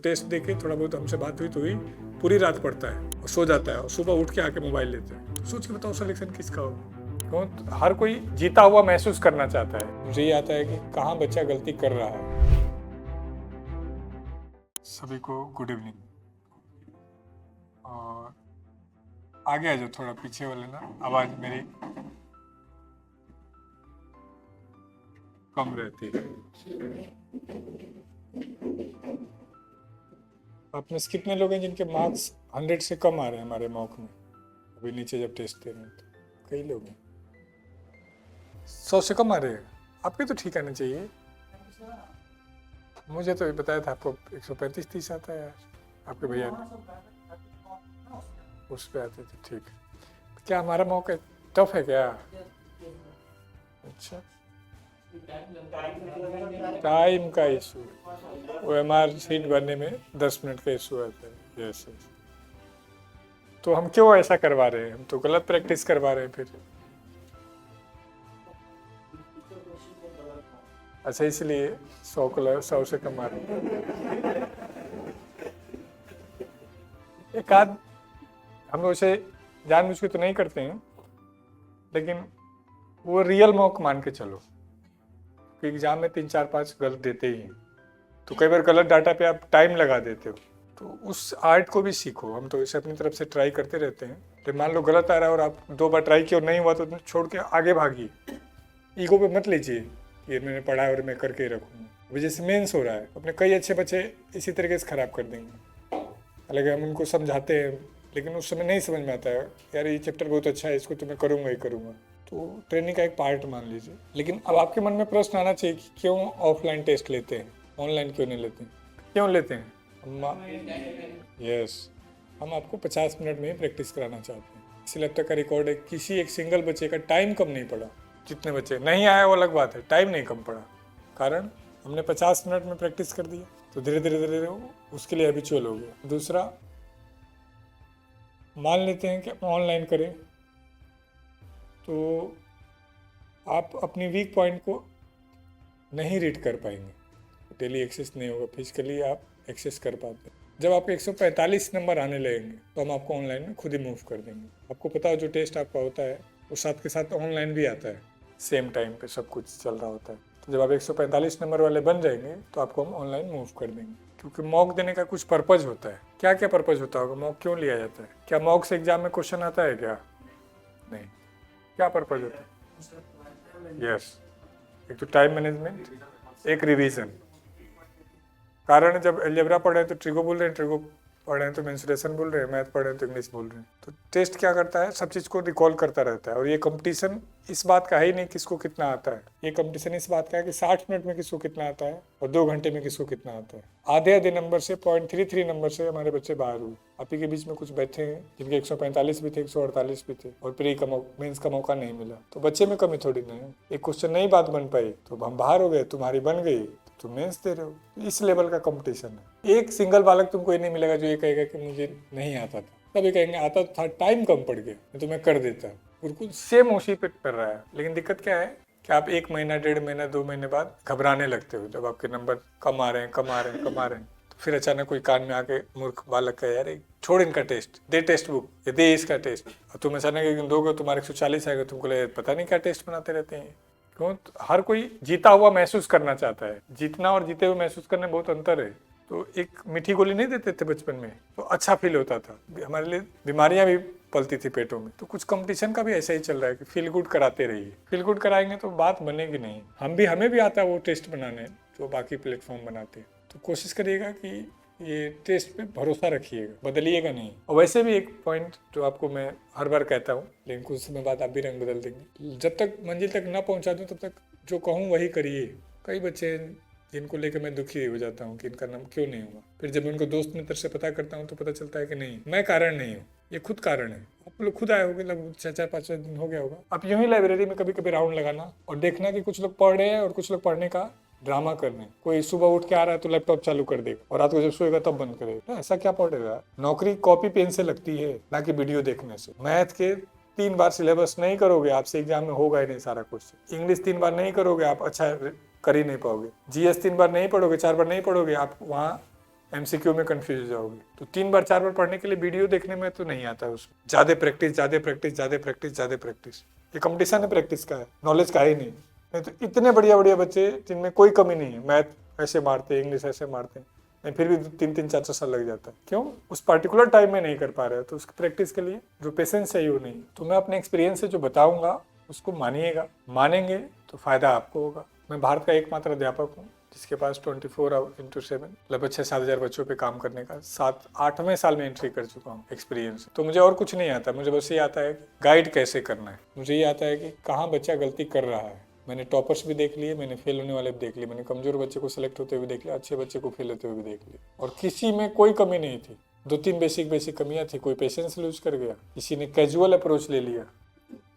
Test देके थोड़ा बहुत हमसे बात हुई तो हुई, पूरी रात पढ़ता है और सो जाता है और सुबह उठ के आके मोबाइल लेते हैं। तो सोच के बताओ सिलेक्शन किसका होगा? क्यों? हर कोई जीता हुआ महसूस करना चाहता है। मुझे ये आता है कि कहाँ बच्चा गलती कर रहा है। सभी को गुड इवनिंग। और आगे आ जाओ थोड़ा, पीछे वाले ना, आवाज मेरी कम रहती है। आप में से कितने लोग हैं जिनके मार्क्स 100 से कम आ रहे हैं हमारे मॉक में? अभी नीचे जब टेस्ट दे रहे हैं तो कई लोग हैं 100 से कम आ रहे हैं। आपके तो ठीक आना चाहिए। मुझे तो बताया था आपको 135-30 आता है यार। आपके भैया उस पे आते थे। ठीक, क्या हमारा मौका टफ है क्या? अच्छा, टाइम का इशू, वो एमआर सीट भरने में 10 मिनट का इशू आता है। Yes yes. तो हम क्यों ऐसा करवा रहे हैं? हम तो गलत प्रैक्टिस करवा रहे हैं फिर। अच्छा, इसलिए 100 से कम आ रहे हैं। एक आध हम लोग उसे जानबूझ के तो नहीं करते हैं, लेकिन वो रियल मॉक मान के चलो कि एग्जाम में 3-4-5 गलत देते ही हैं। तो कई बार गलत डाटा पे आप टाइम लगा देते हो, तो उस आर्ट को भी सीखो। हम तो इसे अपनी तरफ से ट्राई करते रहते हैं। तो मान लो गलत आ रहा है और आप 2 बार ट्राई किया और नहीं हुआ तो छोड़ के आगे भागिए। ईगो पे मत लीजिए कि मैंने पढ़ा है और मैं करके ही रखूँगा। अभी जैसे मेंस हो रहा है, अपने कई अच्छे बच्चे इसी तरीके से ख़राब कर देंगे। हालांकि हम उनको समझाते हैं, लेकिन उस समय नहीं समझ में आता है यार ये चैप्टर बहुत अच्छा है, इसको तो मैं करूँगा ही करूँगा। तो ट्रेनिंग का एक पार्ट मान लीजिए। लेकिन अब आपके मन में प्रश्न आना चाहिए कि क्यों ऑफलाइन टेस्ट लेते हैं, ऑनलाइन क्यों नहीं लेते हैं? क्यों लेते हैं? यस, हम आपको 50 मिनट में ही प्रैक्टिस कराना चाहते हैं। इसलिए अब तक का रिकॉर्ड है, किसी एक सिंगल बच्चे का टाइम कम नहीं पड़ा। जितने बच्चे नहीं आए वो अलग बात है, टाइम नहीं कम पड़ा, कारण हमने 50 मिनट में प्रैक्टिस कर दिया। तो धीरे धीरे उसके लिए हैबिचुअल हो गया। दूसरा, मान लेते हैं कि ऑनलाइन करें तो आप अपनी वीक पॉइंट को नहीं रीड कर पाएंगे, डेली एक्सेस नहीं होगा, फिजिकली आप एक्सेस कर पाते हैं। जब आपके 145 नंबर आने लगेंगे तो हम आपको ऑनलाइन में खुद ही मूव कर देंगे। आपको पता हो जो टेस्ट आपका होता है वो साथ के साथ ऑनलाइन भी आता है, सेम टाइम पे सब कुछ चल रहा होता है। तो जब आप 145 नंबर वाले बन जाएंगे तो आपको हम ऑनलाइन मूव कर देंगे। क्योंकि मॉक देने का कुछ पर्पज़ होता है। क्या क्या पर्पज़ होता होगा? मॉक क्यों लिया जाता है? क्या मॉक से एग्जाम में क्वेश्चन आता है क्या? नहीं। क्या पर्पज़ होता है? यस, एक तो टाइम मैनेजमेंट, एक रिवीजन। कारण जब अलजेब्रा पढ़ रहे हैं तो ट्रिगो बोल रहे हैं, ट्रिगो पढ़ रहे हैं तो मेंसुरेशन बोल रहे हैं, मैथ पढ़ रहे हैं तो इंग्लिश बोल रहे हैं। तो टेस्ट क्या करता है? सब चीज़ को रिकॉल करता रहता है। और ये कंपटीशन इस बात का है ही नहीं किसको कितना आता है, ये कंपटीशन इस बात का है कि 60 मिनट में किसको कितना आता है और 2 घंटे में किसको कितना आता है। आधे नंबर से 0.33 नंबर से हमारे बच्चे बाहर हुए। आप ही के बीच में कुछ बैठे हैं जिनके 145 भी थे, 148 भी थे और प्री का मेंस का मौका नहीं मिला। तो बच्चे में कमी थोड़ी नहीं है। एक क्वेश्चन नहीं बात बन पाई तो हम बाहर हो गए, तुम्हारी बन गई, तुम मेंस दे रहे हो। इस लेवल का कंपटीशन है। एक सिंगल बालक तुमको ये नहीं मिलेगा जो ये कहेगा कि मुझे नहीं आता था। तभी कहेंगे आता तो था, टाइम कम पड़ गया तो मैं कर देता। बिल्कुल सेम उसी पे कर रहा है। लेकिन दिक्कत क्या है कि आप 1 महीना, 1.5 महीना, 2 महीने बाद घबराने लगते हो। जब आपके नंबर कम आ रहे हैं तो फिर अचानक कोई कान में आके मूर्ख बालक कहे यार छोड़ इनका टेस्ट, दे टेक्स्ट बुक या दे इसका टेस्ट। और तुम अचानक एक दिन दोगे तुम्हारे 140 आएगा, तुमको लगे पता नहीं क्या टेस्ट बनाते रहते हैं। क्यों? हर कोई जीता हुआ महसूस करना चाहता है। जीतना और जीते हुए महसूस करने में बहुत अंतर है। तो एक मीठी गोली नहीं देते थे बचपन में तो अच्छा फील होता था। हमारे लिए बीमारियां भी पलती थी पेटों में। तो कुछ कंपटीशन का भी ऐसा ही चल रहा है कि फील गुड कराते रहिए। फील गुड कराएंगे तो बात बनेगी नहीं। हमें भी आता है वो टेस्ट बनाने जो बाकी प्लेटफॉर्म बनाते हैं। तो कोशिश करिएगा कि ये टेस्ट पे भरोसा रखिएगा, बदलिएगा नहीं। और वैसे भी एक पॉइंट जो आपको मैं हर बार कहता हूँ, लेकिन कुछ समय बाद आप भी रंग बदल देंगे। जब तक मंजिल तक ना पहुँचा दूँ तब तक जो कहूँ वही करिए। कई बच्चे जिनको लेकर मैं दुखी हो जाता हूँ कि इनका नाम क्यों नहीं हुआ। फिर जब उनको दोस्त मित्र से पता करता हूँ तो पता चलता है कि नहीं, मैं कारण नहीं हूँ, ये खुद कारण है। आप लोग खुद आए होंगे, लगभग 4-5 दिन हो गया होगा। आप यूं ही लाइब्रेरी में कभी कभी राउंड लगाना और देखना कि कुछ लोग पढ़ रहे हैं और कुछ लोग पढ़ने का ड्रामा कर रहे हैं। कोई सुबह उठ के आ रहा है तो लैपटॉप चालू कर देगा और रात को जब सोएगा तब बंद करेगा। ऐसा क्या पढ़ेगा? नौकरी कॉपी पेन से लगती है, ना कि वीडियो देखने से। मैथ के 3 बार सिलेबस नहीं करोगे आपसे एग्जाम में होगा ही नहीं सारा क्वेश्चन। इंग्लिश 3 बार नहीं करोगे आप अच्छा कर ही नहीं पाओगे। जीएस 3 बार नहीं पढ़ोगे, 4 बार नहीं पढ़ोगे, आप वहाँ MCQ में कंफ्यूज हो जाओगे। तो 3 बार 4 बार पढ़ने के लिए वीडियो देखने में तो नहीं आता है उसमें। ज़्यादा प्रैक्टिस ज़्यादा प्रैक्टिस ज़्यादा प्रैक्टिस ज़्यादा प्रैक्टिस। ये कंपटीशन है प्रैक्टिस का है, नॉलेज का ही नहीं। नहीं तो इतने बढ़िया बढ़िया बच्चे जिनमें कोई कमी नहीं है, मैथ ऐसे मारते हैं, इंग्लिश ऐसे मारते हैं, नहीं फिर भी 3-3 4-4 साल लग जाता है। क्यों? उस पार्टिकुलर टाइम में नहीं कर पा रहे हो, तो उसकी प्रैक्टिस के लिए जो पेशेंस चाहिए वो नहीं। तो मैं अपने एक्सपीरियंस से जो बताऊंगा उसको मानिएगा, मानेंगे तो फायदा आपको होगा। मैं भारत का एकमात्र अध्यापक हूँ जिसके पास 24/7 लगभग 6-7 हज़ार बच्चों पे काम करने का 7-8वें साल में एंट्री कर चुका हूँ एक्सपीरियंस। तो मुझे और कुछ नहीं आता, मुझे बस ये आता है कि गाइड कैसे करना है। मुझे ये आता है कि कहाँ बच्चा गलती कर रहा है। मैंने टॉपर्स भी देख लिए, मैंने फेल होने वाले भी देख लिए, मैंने कमजोर बच्चे को सेलेक्ट होते हुए देख लिया, अच्छे बच्चे को फेल होते हुए भी देख लिया, और किसी में कोई कमी नहीं थी। 2-3 बेसिक कमियाँ थी। कोई पेशेंस लूज कर गया, किसी ने कैजुअल अप्रोच ले लिया,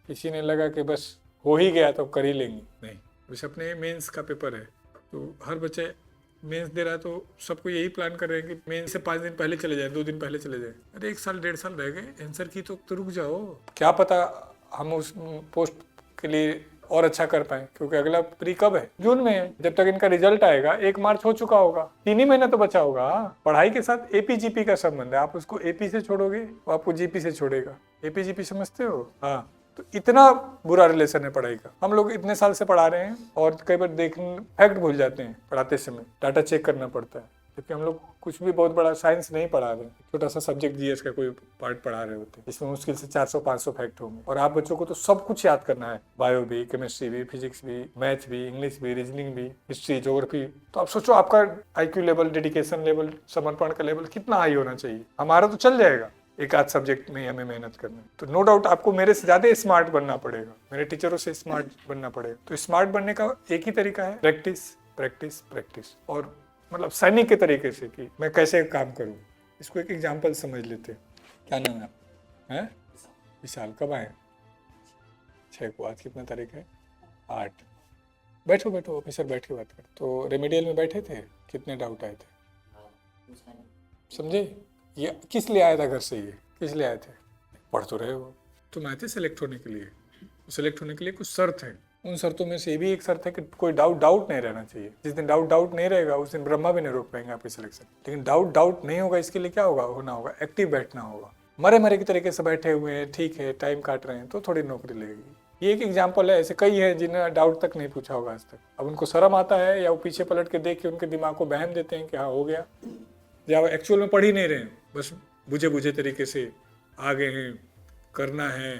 किसी ने लगा कि बस हो ही गया तो कर ही लेंगे। नहीं, बस अपने मेंस का पेपर है तो हर बच्चे मेंस दे रहा है तो सबको यही प्लान कर रहे हैं कि मेंस से 5 दिन पहले चले जाए, 2 दिन पहले चले जाए। अरे 1 साल 1.5 साल रह गए आंसर की तो रुक जाओ। क्या पता हम उस पोस्ट के लिए और अच्छा कर पाए, क्योंकि अगला प्री कब है? जून में है। जब तक इनका रिजल्ट आएगा 1 मार्च हो चुका होगा, 3 ही महीना तो बचा होगा। पढ़ाई के साथ APGP का संबंध है। आप उसको AP से छोड़ोगे वो आपको GP से छोड़ेगा। APGP समझते हो? हाँ, तो इतना बुरा रिलेशन है पढ़ाई का। हम लोग इतने साल से पढ़ा रहे हैं और कई बार फैक्ट भूल जाते हैं पढ़ाते समय, डाटा चेक करना पड़ता है, क्योंकि हम लोग कुछ भी बहुत बड़ा साइंस नहीं पढ़ा रहे। छोटा सा सब्जेक्ट GS का कोई पार्ट पढ़ा रहे होते हैं, इसमें मुश्किल से 400-500 फैक्ट होंगे, और आप बच्चों को तो सब कुछ याद करना है, बायो भी, केमिस्ट्री भी, फिजिक्स भी, मैथ भी, इंग्लिश भी, रीजनिंग भी, हिस्ट्री, ज्योग्राफी। तो आप सोचो आपका IQ लेवल, डेडिकेशन लेवल, समर्पण का लेवल कितना हाई होना चाहिए। हमारा तो चल जाएगा, एक आध सब्जेक्ट में हमें मेहनत करना है, तो नो डाउट आपको मेरे से ज़्यादा स्मार्ट बनना पड़ेगा, मेरे टीचरों से स्मार्ट बनना पड़ेगा। तो स्मार्ट बनने का एक ही तरीका है, प्रैक्टिस प्रैक्टिस प्रैक्टिस। और मतलब सैनिक के तरीके से कि मैं कैसे काम करूं। इसको एक एग्जांपल समझ लेते हैं। क्या नाम है आप? हैं? विशाल। कब आए? 6 को। आज कितना तारीख है? 8। बैठो बैठो ऑफिसर, बैठ के बात कर। तो रेमेडियल में बैठे थे, कितने डाउट आए थे? समझे? ये किस लिए आया था घर से? ये किस लिए आए थे? पढ़ तो रहे हो तुम, आए थे सेलेक्ट होने के लिए। सेलेक्ट होने के लिए कुछ शर्त है, उन शर्तों में से भी एक शर्त है कि कोई डाउट नहीं रहना चाहिए। जिस दिन डाउट नहीं रहेगा उस दिन ब्रह्मा भी नहीं रोक पाएंगे आपकी सिलेक्शन। लेकिन डाउट नहीं होगा, इसके लिए क्या होना होगा, एक्टिव बैठना होगा। मरे की तरीके से बैठे हुए हैं, ठीक है, टाइम काट रहे हैं, तो थोड़ी नौकरी लगेगी। ये एक एग्जाम्पल है, ऐसे कई हैं जिन्हें डाउट तक नहीं पूछा होगा आज तक। अब उनको शर्म आता है या वो पीछे पलट के देख के उनके दिमाग को बहम देते हैं कि हाँ हो गया, या वो एक्चुअल में पढ़ ही नहीं रहे हैं, बस बुझे तरीके से आ गए हैं, करना है,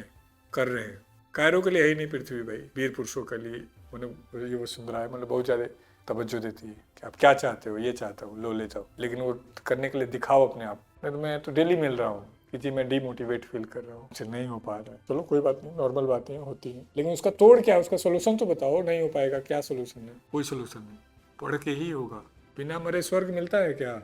कर रहे हैं। कायरों के लिए है ही नहीं पृथ्वी भाई, वीर पुरुषों के लिए उन्हें ये वो सुंदरा है, मतलब बहुत ज़्यादा तवज्जो देती है कि आप क्या चाहते हो, ये चाहता हूँ, लो ले जाओ, लेकिन वो करने के लिए दिखाओ अपने आप। नहीं तो मैं तो डेली मिल रहा हूँ कि जी मैं डीमोटिवेट फील कर रहा हूँ, मुझसे नहीं हो पा रहा है। चलो कोई बात नहीं, नॉर्मल बातें होती हैं, लेकिन उसका तोड़ क्या है, उसका सोल्यूशन तो बताओ। नहीं हो पाएगा, क्या सोल्यूशन है? कोई सोल्यूशन नहीं, पढ़ के ही होगा। बिना मरे स्वर्ग मिलता है क्या?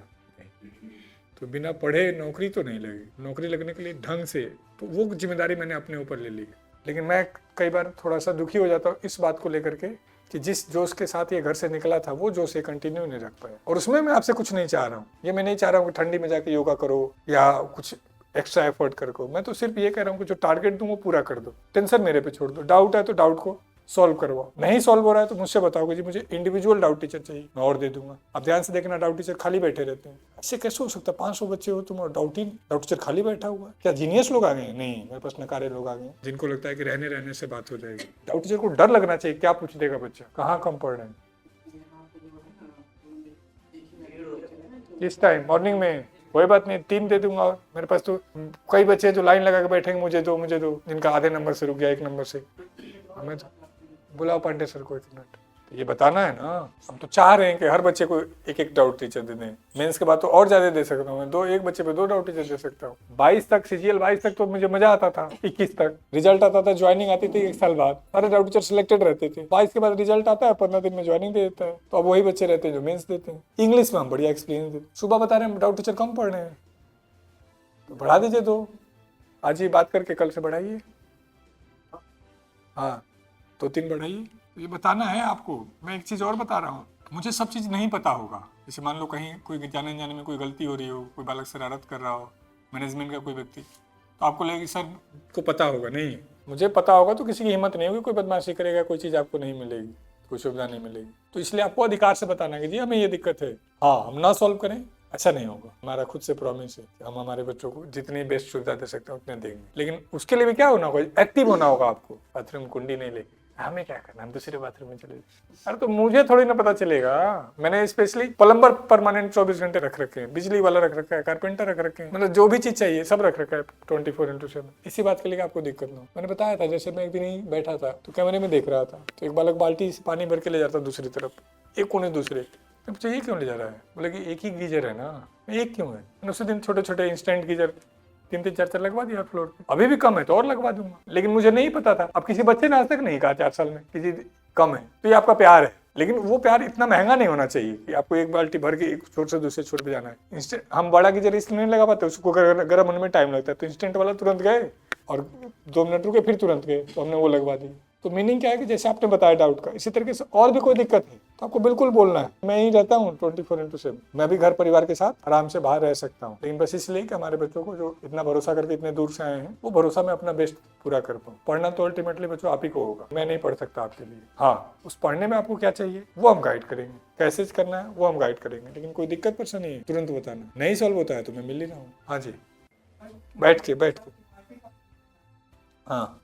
तो बिना पढ़े नौकरी तो नहीं लगेगी। नौकरी लगने के लिए ढंग से, तो वो जिम्मेदारी मैंने अपने ऊपर ले ली। लेकिन मैं कई बार थोड़ा सा दुखी हो जाता हूँ इस बात को लेकर के कि जिस जोश के साथ ये घर से निकला था वो जोश ये कंटिन्यू नहीं रख पाया। और उसमें मैं आपसे कुछ नहीं चाह रहा हूँ, ये मैं नहीं चाह रहा हूँ कि ठंडी में जाके योगा करो या कुछ एक्स्ट्रा एफर्ट करो। मैं तो सिर्फ ये कह रहा हूँ कि जो टारगेट दूँ वो पूरा कर दो, टेंशन मेरे पे छोड़ दो। डाउट है तो डाउट को सॉल्व करवाओ, नहीं सॉल्व हो रहा है तो मुझसे बताओगे जी मुझे इंडिविजुअल डाउट टीचर चाहिए, मैं और दे दूंगा। अब ध्यान से देखना, डाउट टीचर खाली बैठे रहते हैं। ऐसे कैसे हो सकता है? 500 बच्चे हो तुम और डाउट टीचर खाली बैठा हुआ? क्या जीनियस लोग आ गए? नहीं, मेरे पास नकारे लोग आ गए जिनको लगता है कि रहने से बात हो जाएगी। डाउट टीचर को डर लगना चाहिए, क्या पूछ देगा बच्चा, कहाँ कम पढ़ रहे हैं। इस टाइम मॉर्निंग में कोई बात नहीं, 3 दे दूंगा। और मेरे पास तो कई बच्चे जो लाइन लगा के बैठेंगे, मुझे दो, जिनका आधे नंबर से रुक गया, 1 नंबर से। हमें तो बुलाओ पांडे सर को 1 मिनट, तो ये बताना है ना। हम तो चाह रहे हैं कि हर बच्चे को एक डाउट टीचर दे दें। मेंस के बाद तो और ज्यादा दे सकता हूँ मैं, एक बच्चे पे 2 डाउट टीचर दे सकता हूँ। 22 तक CGL 22 तक तो मुझे मजा आता था। 21 तक रिजल्ट आता था, ज्वाइनिंग आती थी 1 साल बाद, सारे डाउट टीचर सिलेक्टेड रहते थे। 22 के बाद रिजल्ट आता है, 15 दिन में ज्वाइनिंग दे देता है। तो अब वही बच्चे रहते हैं जो मेंस देते हैं। इंग्लिश में हम बढ़िया एक्सपीरियंस देते। सुबह बता रहे हैं डाउट टीचर कम पढ़ रहे हैं, तो बढ़ा दीजिए 2। आज ही बात करके कल से बढ़ाइए, हाँ 2-3 बढ़ाइए। ये बताना है आपको। मैं एक चीज़ और बता रहा हूँ, मुझे सब चीज़ नहीं पता होगा। जैसे मान लो कहीं कोई जाने में कोई गलती हो रही हो, कोई बालक शरारत कर रहा हो, मैनेजमेंट का कोई व्यक्ति, तो आपको लगेगा सर को पता होगा। नहीं, मुझे पता होगा तो किसी की हिम्मत नहीं होगी, कोई बदमाशी करेगा, कोई चीज़ आपको नहीं मिलेगी, कोई सुविधा नहीं मिलेगी। तो इसलिए आपको अधिकार से बताना कि जी हमें ये दिक्कत है, हाँ हम ना सॉल्व करें, अच्छा नहीं होगा। हमारा खुद से प्रॉमिस है कि हम हमारे बच्चों को जितनी बेस्ट सुविधा दे सकते हैं उतने देंगे, लेकिन उसके लिए भी क्या होना होगा, एक्टिव होना होगा आपको। बाथरूम कुंडी नहीं लेके हमें क्या करना, हम दूसरे बाथरूम में चले जाए। अरे तो मुझे थोड़ी ना पता चलेगा। मैंने स्पेशली प्लम्बर परमानेंट 24 घंटे रख रखे हैं, बिजली वाला रख रखा है, कारपेंटर रख रखे हैं, मतलब जो भी चीज चाहिए सब रख रखा है 24/7। इसी बात के लिए आपको दिक्कत ना हो। मैंने बताया था, जैसे मैं एक दिन ही बैठा था तो कैमरे में देख रहा था, तो एक बालक बाल्टी से पानी भर के ले जाता दूसरी तरफ, एक कोने दूसरे। तो ये क्यों ले जा रहा है? बोले कि एक ही गीजर है ना, एक क्यों है? मैंने उसी दिन छोटे छोटे इंस्टेंट गीजर 3-3 4 लगवा दिया फ्लोर पे। अभी भी कम है तो और लगवा दूंगा, लेकिन मुझे नहीं पता था। अब किसी बच्चे ने आज तक नहीं कहा 4 साल में किसी कम है, तो ये आपका प्यार है। लेकिन वो प्यार इतना महंगा नहीं होना चाहिए कि आपको एक बाल्टी भर के एक छोर से दूसरे छोर पे जाना है। इंस्टेंट हम बड़ा गीजर इसलिए नहीं लगा पाते, उसको गर्म होने में टाइम लगता है, तो इंस्टेंट वाला तुरंत गए और 2 मिनट रुके फिर तुरंत गए, तो हमने वो लगवा दी। तो मीनिंग क्या है कि जैसे आपने बताया डाउट का, इसी तरीके से और भी कोई दिक्कत है तो आपको बिल्कुल बोलना है। मैं ही रहता हूँ 24/7, मैं भी घर परिवार के साथ आराम से बाहर रह सकता हूँ, लेकिन बस इसलिए कि हमारे बच्चों को जो इतना भरोसा करके इतने दूर से आए हैं, वो भरोसा में अपना बेस्ट पूरा कर पाऊँ। पढ़ना तो अल्टीमेटली बच्चों आप ही को होगा, मैं नहीं पढ़ सकता आपके लिए। हाँ, उस पढ़ने में आपको क्या चाहिए वो हम गाइड करेंगे, कैसे करना है वो हम गाइड करेंगे, लेकिन कोई दिक्कत परेशानी है तुरंत बताना, नहीं सॉल्व होता है तो मैं मिल ही रहा हूँ। हाँ जी, बैठ के हाँ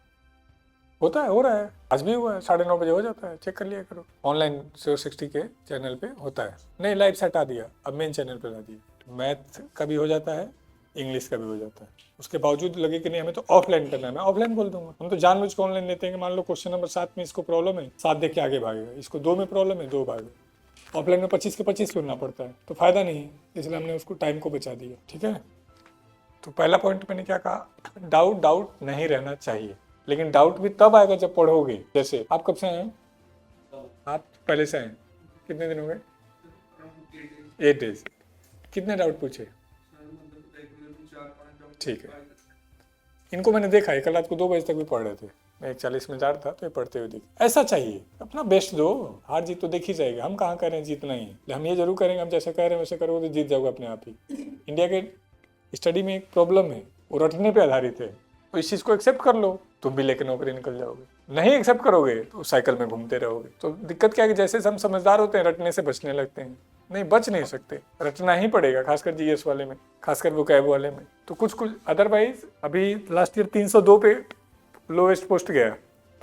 होता है, हो रहा है, आज भी हुआ है, 9:30 बजे हो जाता है, चेक कर लिया करो। ऑनलाइन 060 के चैनल पे होता है। नहीं, लाइव से हटा दिया, अब मेन चैनल पे ला दिया। मैथ का भी हो जाता है, इंग्लिश का भी हो जाता है। उसके बावजूद लगे कि नहीं हमें तो ऑफलाइन करना है, मैं ऑफलाइन बोल दूंगा। हम तो जानबूझ के ऑनलाइन लेते हैं कि मान लो क्वेश्चन नंबर 7 में इसको प्रॉब्लम है, 7 देख के आगे भागेगा, इसको 2 में प्रॉब्लम है, 2 भागे। ऑफलाइन में 25 के 25 चुनना पड़ता है, तो फायदा नहीं है, इसलिए हमने उसको टाइम को बचा दिया। ठीक है, तो पहला पॉइंट मैंने क्या कहा, डाउट नहीं रहना चाहिए, लेकिन डाउट भी तब आएगा जब पढ़ोगे। जैसे आप कब से आए हैं? आप पहले से आए, कितने दिन हो गए? 8 डेज। कितने डाउट पूछे? ठीक है, इनको मैंने देखा है, कल रात को 2 बजे तक भी पढ़ रहे थे, मैं 1:40 में जा रहा था तो ये पढ़ते हुए दिखे। ऐसा चाहिए, अपना बेस्ट दो, हार जीत तो देखी जाएगी। हम कहाँ कह रहे हैं जीतना ही, हम ये जरूर करेंगे हम जैसे कह रहे हैं वैसे करोगे तो जीत जाओगे अपने आप ही। इंडिया के स्टडी में एक प्रॉब्लम है, वो रटने पे आधारित है, तो इस चीज़ को एक्सेप्ट कर लो, तुम भी लेके नौकरी निकल जाओगे। नहीं एक्सेप्ट करोगे तो साइकिल में घूमते रहोगे। तो दिक्कत क्या है कि जैसे हम समझदार होते हैं रटने से बचने लगते हैं, नहीं बच नहीं सकते, रटना ही पड़ेगा, खासकर जीएस वाले में, खासकर वो कैब वाले में। तो कुछ अदरवाइज अभी लास्ट ईयर 302 पे लोएस्ट पोस्ट गया,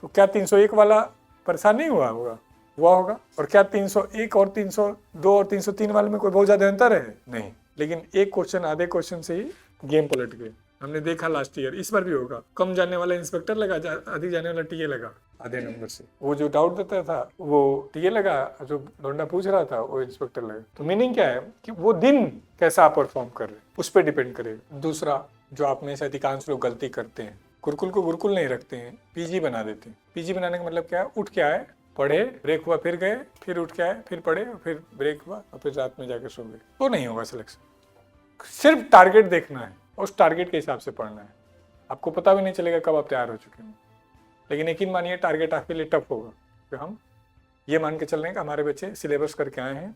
तो क्या 301 वाला परेशान नहीं हुआ होगा? हुआ होगा। और क्या 301 और 302 और 303 वाले में कोई बहुत ज़्यादा अंतर है? नहीं, लेकिन एक क्वेश्चन आधे क्वेश्चन से ही गेम पलट गए। हमने देखा लास्ट ईयर, इस बार भी होगा। कम जाने वाला इंस्पेक्टर लगा, अधिक जाने वाला टीए लगा आधे नंबर से। वो जो डाउट देता था वो टीए लगा, जो लौंडा पूछ रहा था वो इंस्पेक्टर लगा। तो मीनिंग क्या है कि वो दिन कैसा आप परफॉर्म कर रहे हैं उस पर डिपेंड करेगा। दूसरा, जो आप में से अधिकांश लोग गलती करते हैं, गुरुकुल को गुरुकुल नहीं रखते हैं, पीजी बना देते हैं। पीजी बनाने का मतलब क्या है? उठ के आए, पढ़े, ब्रेक हुआ फिर गए, फिर उठ के आए, फिर पढ़े, फिर ब्रेक हुआ और फिर रात में जाके सो गए। तो नहीं होगा सिलेक्शन। सिर्फ टारगेट देखना है, उस टारगेट के हिसाब से पढ़ना है। आपको पता भी नहीं चलेगा कब आप तैयार हो चुके हैं, लेकिन यकीन मानिए टारगेट आपके लिए टफ होगा। तो हम ये मान के चल रहे हैं कि हमारे बच्चे सिलेबस करके आए हैं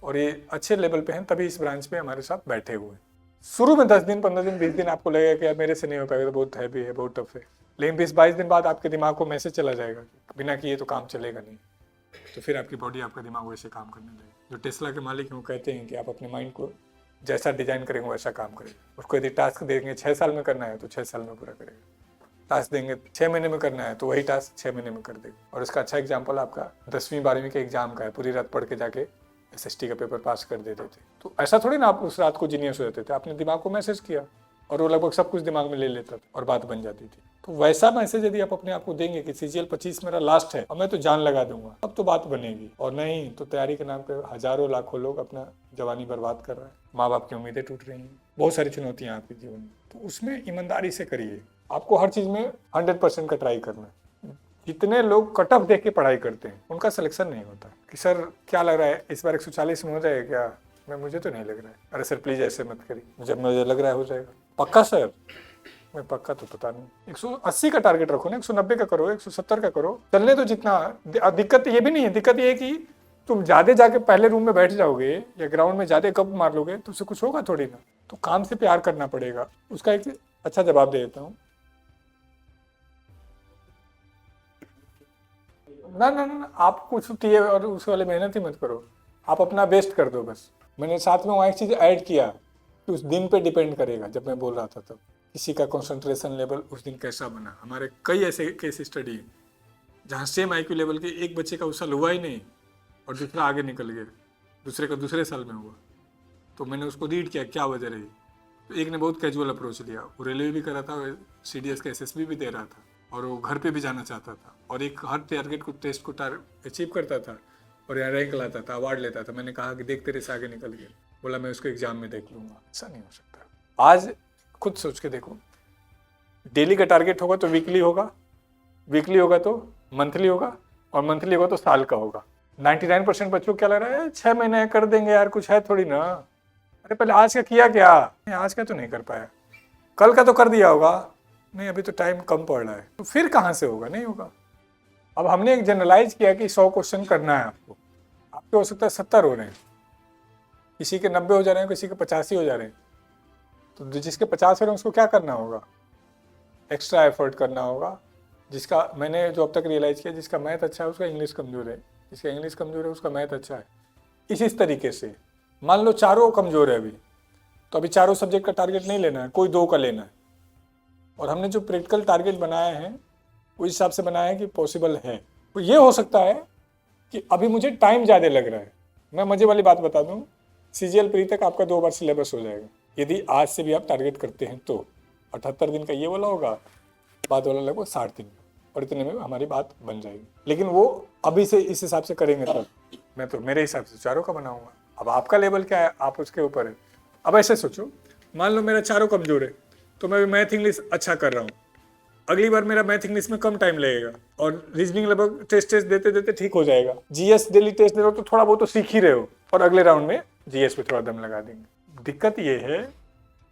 और ये अच्छे लेवल पे हैं, तभी इस ब्रांच पे हमारे साथ बैठे हुए हैं। शुरू में 10 दिन 15 दिन 20 दिन आपको लगेगा कि यार मेरे से नहीं हो पाएगा, तो बहुत हैवी है, बहुत टफ है, लेकिन 20-22 दिन बाद आपके दिमाग को मैसेज चला जाएगा बिना किए तो काम चलेगा नहीं। तो फिर आपकी बॉडी, आपका दिमाग वैसे काम करने लगेगा। जो टेस्ला के मालिक हैं वो कहते हैं कि आप अपने माइंड को जैसा डिजाइन करेंगे वैसा काम करेगा। उसको यदि टास्क देंगे 6 साल में करना है तो 6 साल में पूरा करेगा। टास्क देंगे 6 महीने में करना है तो वही टास्क 6 महीने में कर देगा। और इसका अच्छा एग्जाम्पल आपका 10वीं 12वीं के एग्जाम का है। पूरी रात पढ़ के जाके SST का पेपर पास कर देते थे। तो ऐसा थोड़ी ना आप उस रात को जीनियस हो जाते थे, आपने दिमाग को मैसेज किया और वो लगभग सब कुछ दिमाग में ले लेता था और बात बन जाती थी। तो वैसा मैसेज यदि आप अपने आप को देंगे कि CGL 25 मेरा लास्ट है और मैं तो जान लगा दूंगा, अब तो बात बनेगी। और नहीं तो तैयारी के नाम पे हजारों लाखों लोग अपना जवानी बर्बाद कर रहे हैं, माँ बाप की उम्मीदें टूट रही हैं, बहुत सारी चुनौतियां आपके जीवन में। तो उसमें ईमानदारी से करिए। आपको हर चीज में 100% का ट्राई करना है। जितने लोग कट ऑफ देख के पढ़ाई करते हैं उनका सिलेक्शन नहीं होता कि सर क्या लग रहा है इस बार 140 में हो जाएगा क्या? मुझे तो नहीं लग रहा है। अरे सर प्लीज ऐसे मत करिए, जब मुझे लग रहा है हो जाएगा। पक्का सर? मैं पक्का तो पता नहीं। 180 का टारगेट रखो ना, 190 का करो, 170 का करो, चलने तो जितना। दिक्कत ये भी नहीं है, दिक्कत ये है कि तुम ज्यादा जाके पहले रूम में बैठ जाओगे या ग्राउंड में ज्यादा कप मार लोगे तो उससे कुछ होगा थोड़ी ना। तो काम से प्यार करना पड़ेगा। उसका एक अच्छा जवाब दे देता हूँ। ना ना ना, आप कुछ और उस वाले मेहनत ही मत करो, आप अपना बेस्ट कर दो बस। मैंने साथ में वहाँ एक चीज़ ऐड किया कि उस दिन पे डिपेंड करेगा। जब मैं बोल रहा था तब किसी का कंसंट्रेशन लेवल उस दिन कैसा बना। हमारे कई ऐसे केस स्टडी हैं जहाँ सेम IQ लेवल के एक बच्चे का उस साल हुआ ही नहीं और दूसरा आगे निकल गया, दूसरे का दूसरे साल में हुआ। तो मैंने उसको रीड किया क्या वजह रही। तो एक ने बहुत कैजुअल अप्रोच लिया, वो रेलवे भी कर रहा था, CDS का SSB भी दे रहा था और वो घर पे भी जाना चाहता था और एक हर टारगेट को टेस्ट को अचीव करता था और यहाँ रैंक लाता था, अवार्ड लेता था। मैंने कहा कि देख तेरे से आगे निकल गया। बोला मैं उसको एग्जाम में देख लूँगा। ऐसा नहीं हो सकता। आज खुद सोच के देखो, डेली का टारगेट होगा तो वीकली होगा, वीकली होगा तो मंथली होगा और मंथली होगा तो साल का होगा। 99% बच्चों को क्या लग रहा है 6 महीने कर देंगे यार, कुछ है थोड़ी ना। अरे पहले आज का किया क्या? आज का तो नहीं कर पाया, कल का तो कर दिया होगा। नहीं, अभी तो टाइम कम पड़ रहा है, तो फिर कहाँ से होगा? नहीं होगा। अब हमने एक जनरलाइज किया कि 100 क्वेश्चन करना है आपको। आपके हो सकता है 70 हो रहे हैं, किसी के 90 हो जा रहे हैं, किसी के 85 हो जा रहे हैं। तो जिसके 50 हो रहे हैं उसको क्या करना होगा? एक्स्ट्रा एफर्ट करना होगा। जिसका मैंने जो अब तक रियलाइज़ किया, जिसका मैथ अच्छा है उसका इंग्लिश कमज़ोर है, जिसका इंग्लिश कमज़ोर है उसका मैथ अच्छा है। इस तरीके से मान लो चारों कमज़ोर है अभी, तो अभी चारों सब्जेक्ट का टारगेट नहीं लेना है, कोई 2 का लेना है। और हमने जो प्रैक्टिकल टारगेट बनाया है उस हिसाब से बनाया है कि पॉसिबल है। तो ये हो सकता है कि अभी मुझे टाइम ज़्यादा लग रहा है। मैं मज़े वाली बात बता दूँ, CGL प्री तक आपका 2 बार सिलेबस हो जाएगा यदि आज से भी आप टारगेट करते हैं तो। 78 दिन का ये वाला होगा, बाद वाला लगभग 60 दिन, और इतने में हमारी बात बन जाएगी। लेकिन वो अभी से इस हिसाब से करेंगे तब। मैं तो मेरे हिसाब से चारों का बनाऊंगा। अब आपका लेवल क्या है, आप उसके ऊपर है। अब ऐसे सोचो, मान लो मेरा चारों कमजोर है तो मैं मैथ इंग्लिश अच्छा कर रहा हूँ, अगली बार मेरा मैथ इंग्लिश में कम टाइम लगेगा और रीजनिंग लगभग टेस्ट देते देते ठीक हो जाएगा। GS डेली टेस्ट दे रहे हो तो थोड़ा बहुत तो सीख ही रहे हो और अगले राउंड में GS पे थोड़ा दम लगा देंगे। दिक्कत ये है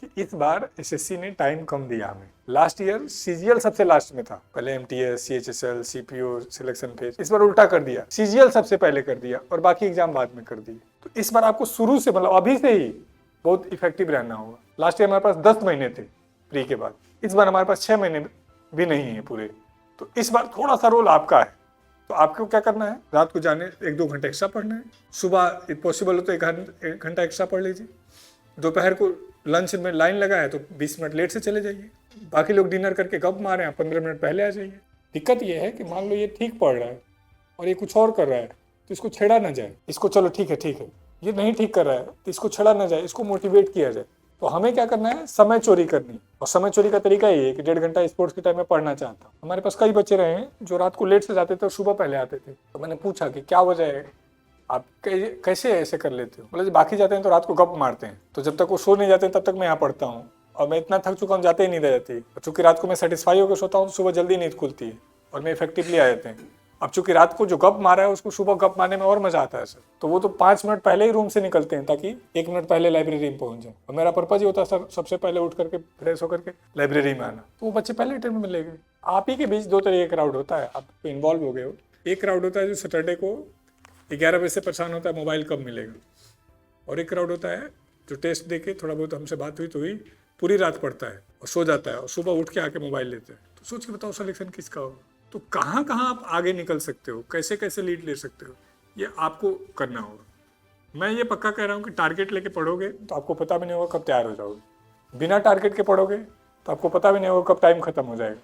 कि इस बार SSC ने टाइम कम दिया हमें। लास्ट ईयर CGL सबसे लास्ट में था, पहले MTS, CHSL, CPO selection phase. इस बार उल्टा कर दिया, CGL सबसे पहले कर दिया और बाकी एग्जाम बाद में कर दिए। तो इस बार आपको शुरू से मतलब अभी से ही बहुत इफेक्टिव रहना होगा। लास्ट ईयर हमारे पास 10 महीने थे प्री के बाद, इस बार हमारे पास 6 महीने भी नहीं है पूरे। तो इस बार थोड़ा सा रोल आपका है। तो आपको क्या करना है, रात को जाने 1-2 घंटे एक्स्ट्रा पढ़ना है, सुबह पॉसिबल हो तो 1 घंटा एक्स्ट्रा पढ़ लीजिए, दोपहर को लंच में लाइन लगा है तो 20 मिनट लेट से चले जाइए, बाकी लोग डिनर करके गप मारे हैं 15 मिनट पहले आ जाइए। दिक्कत ये है कि मान लो ये ठीक पढ़ रहा है और ये कुछ और कर रहा है तो इसको छेड़ा ना जाए। इसको चलो ठीक है, ये नहीं ठीक कर रहा है तो इसको छेड़ा ना जाए, इसको मोटिवेट किया जाए। तो हमें क्या करना है, समय चोरी करनी। और समय चोरी का तरीका ये है कि 1.5 घंटा स्पोर्ट्स के टाइम में पढ़ना चाहता हूँ। हमारे पास कई बच्चे रहे हैं जो रात को लेट से जाते थे और सुबह पहले आते थे। तो मैंने पूछा कि क्या वजह है, आप कैसे ऐसे कर लेते हो? बोले बाकी जाते हैं तो रात को गप मारते हैं, तो जब तक वो सो नहीं जाते तब तक मैं यहाँ पढ़ता हूँ और मैं इतना थक चुका हूँ जाते ही नींद आ जाती है। और चूंकि रात को मैं सेटिस्फाई होकर सोता हूँ तो सुबह जल्दी नींद खुलती है और मैं इफेक्टिवली आ जाते हैं। अब चूंकि रात को जो गप मारा है उसको सुबह गप मारने में और मजा आता है सर, तो वो तो 5 मिनट पहले ही रूम से निकलते हैं ताकि 1 मिनट पहले लाइब्रेरी में पहुंच जाए। और मेरा पर्पज ही होता है सर सबसे पहले उठ करके फ्रेश होकर के लाइब्रेरी में आना। तो वो बच्चे पहले टाइम में मिले गए। आप ही के बीच 2 तरह का क्राउड होता है, आप इन्वॉल्व हो गए हो। एक क्राउड होता है जो सैटरडे को 11 बजे से परेशान होता है मोबाइल कब मिलेगा, और एक क्राउड होता है जो टेस्ट दे के थोड़ा बहुत हमसे बात हुई तो हुई पूरी रात पढ़ता है और सो जाता है और सुबह उठ के आके मोबाइल लेते हैं। तो सोच के बताओ सिलेक्शन किसका होगा? तो कहाँ कहाँ आप आगे निकल सकते हो, कैसे कैसे लीड ले सकते हो, ये आपको करना होगा। मैं ये पक्का कह रहा हूँ कि टारगेट लेके पढ़ोगे तो आपको पता भी नहीं होगा कब तैयार हो जाओगे। बिना टारगेट के पढ़ोगे तो आपको पता भी नहीं होगा कब टाइम खत्म हो जाएगा।